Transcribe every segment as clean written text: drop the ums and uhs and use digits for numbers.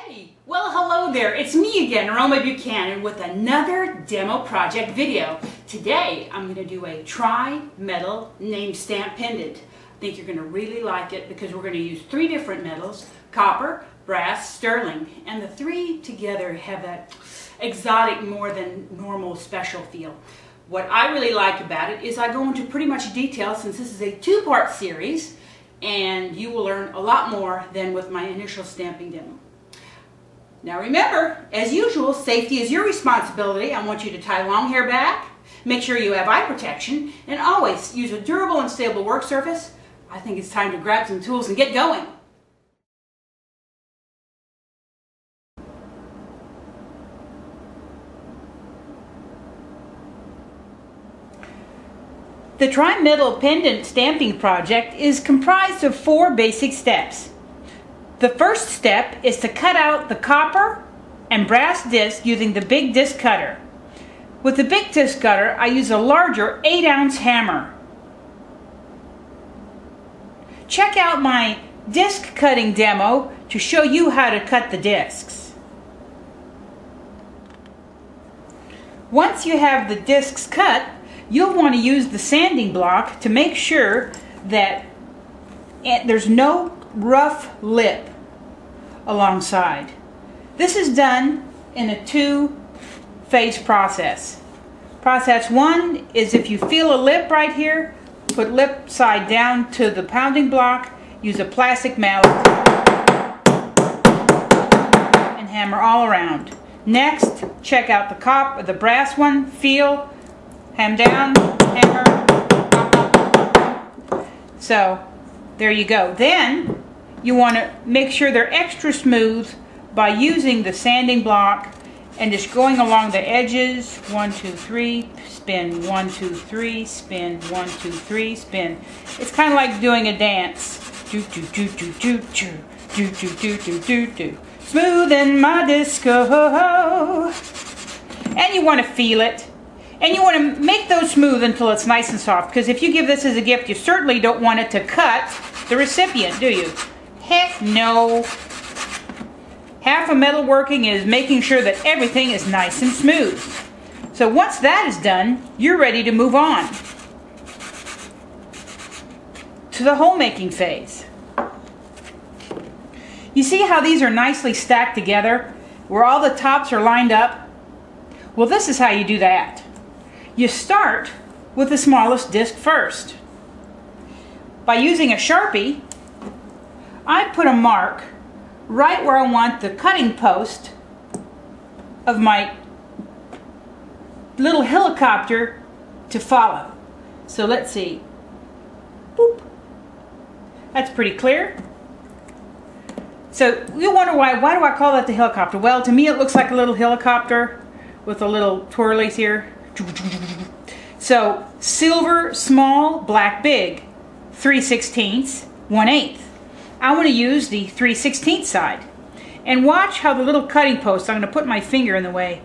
Hey, well hello there, it's me again, Aroma Buchanan with another demo project video. Today I'm going to do a tri-metal name stamp pendant. I think you're going to really like it because we're going to use three different metals: copper, brass, sterling, and the three together have that exotic, more than normal special feel. What I really like about it is I go into pretty much detail since this is a two-part series, and you will learn a lot more than with my initial stamping demo. Now remember, as usual, safety is your responsibility. I want you to tie long hair back, make sure you have eye protection, and always use a durable and stable work surface. I think it's time to grab some tools and get going. The tri-metal pendant stamping project is comprised of four basic steps. The first step is to cut out the copper and brass disc using the big disc cutter. With the big disc cutter, I use a larger 8-ounce hammer. Check out my disc cutting demo to show you how to cut the discs. Once you have the discs cut, you'll want to use the sanding block to make sure that there's no rough lip alongside. This is done in a two-phase process. Process one is if you feel a lip right here, put lip side down to the pounding block, use a plastic mallet, and hammer all around. Next, check out the brass one, feel, ham down, hammer. So, there you go. Then, you want to make sure they're extra smooth by using the sanding block and just going along the edges. 1, 2, 3, spin, 1, 2, 3, spin, 1, 2, 3, spin. It's kind of like doing a dance. Do, do, do, do, do, do, do, do, do, do, do, do. Smoothing my disco. And you want to feel it. And you want to make those smooth until it's nice and soft, because if you give this as a gift, you certainly don't want it to cut the recipient, do you? Heck no. Half of metalworking is making sure that everything is nice and smooth. So once that is done, you're ready to move on to the hole making phase. You see how these are nicely stacked together, where all the tops are lined up? Well, this is how you do that. You start with the smallest disc first. By using a Sharpie, I put a mark right where I want the cutting post of my little helicopter to follow. So let's see. Boop. That's pretty clear. So you wonder why do I call that the helicopter? Well, to me it looks like a little helicopter with a little twirlies here. So silver small, black big, 3/16, 1/8. I want to use the 3/16 side. And watch how the little cutting post, I'm going to put my finger in the way.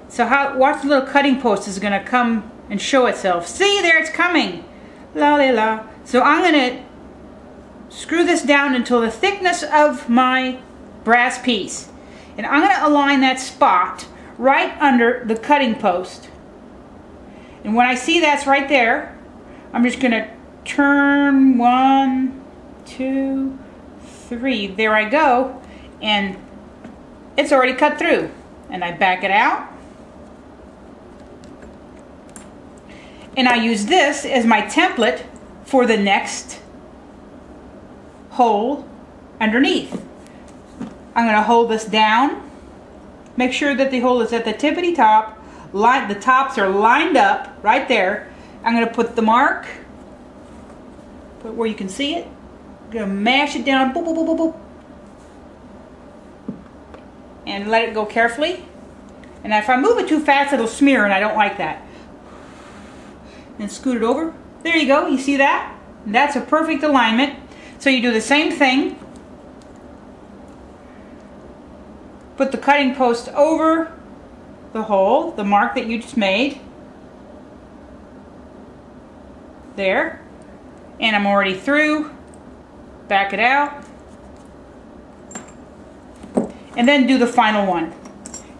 So watch the little cutting post is going to come and show itself. See, there it's coming. La la la. So I'm going to screw this down until the thickness of my brass piece. And I'm going to align that spot right under the cutting post. And when I see that's right there, I'm just going to turn 1, 2, 3. There I go. And it's already cut through. And I back it out. And I use this as my template for the next hole underneath. I'm going to hold this down. Make sure that the hole is at the tippity top. The tops are lined up right there. I'm going to put the mark, put where you can see it. I'm going to mash it down, boop, boop, boop, boop, boop, and let it go carefully. And if I move it too fast, it'll smear, and I don't like that. And scoot it over. There you go. You see that? That's a perfect alignment. So you do the same thing. Put the cutting post over the hole, the mark that you just made. There. And I'm already through. Back it out. And then do the final one.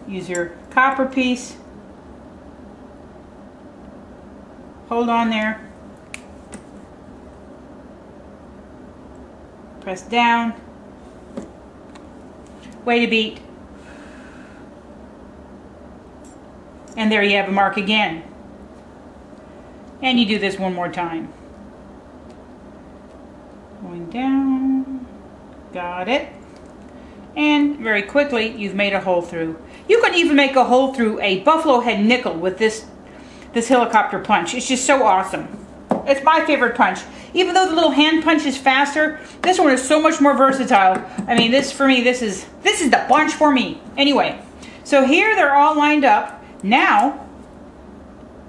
Use your copper piece. Hold on there. Press down. Wait a beat. And there you have a mark again. And you do this one more time. Going down. Got it. And very quickly, you've made a hole through. You can even make a hole through a buffalo head nickel with this helicopter punch. It's just so awesome. It's my favorite punch. Even though the little hand punch is faster, this one is so much more versatile. I mean, this for me, this is the punch for me. Anyway, so here they're all lined up. Now,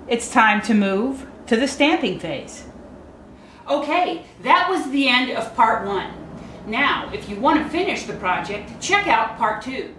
it's time to move to the stamping phase. Okay, that was the end of part 1. Now, if you want to finish the project, check out part 2.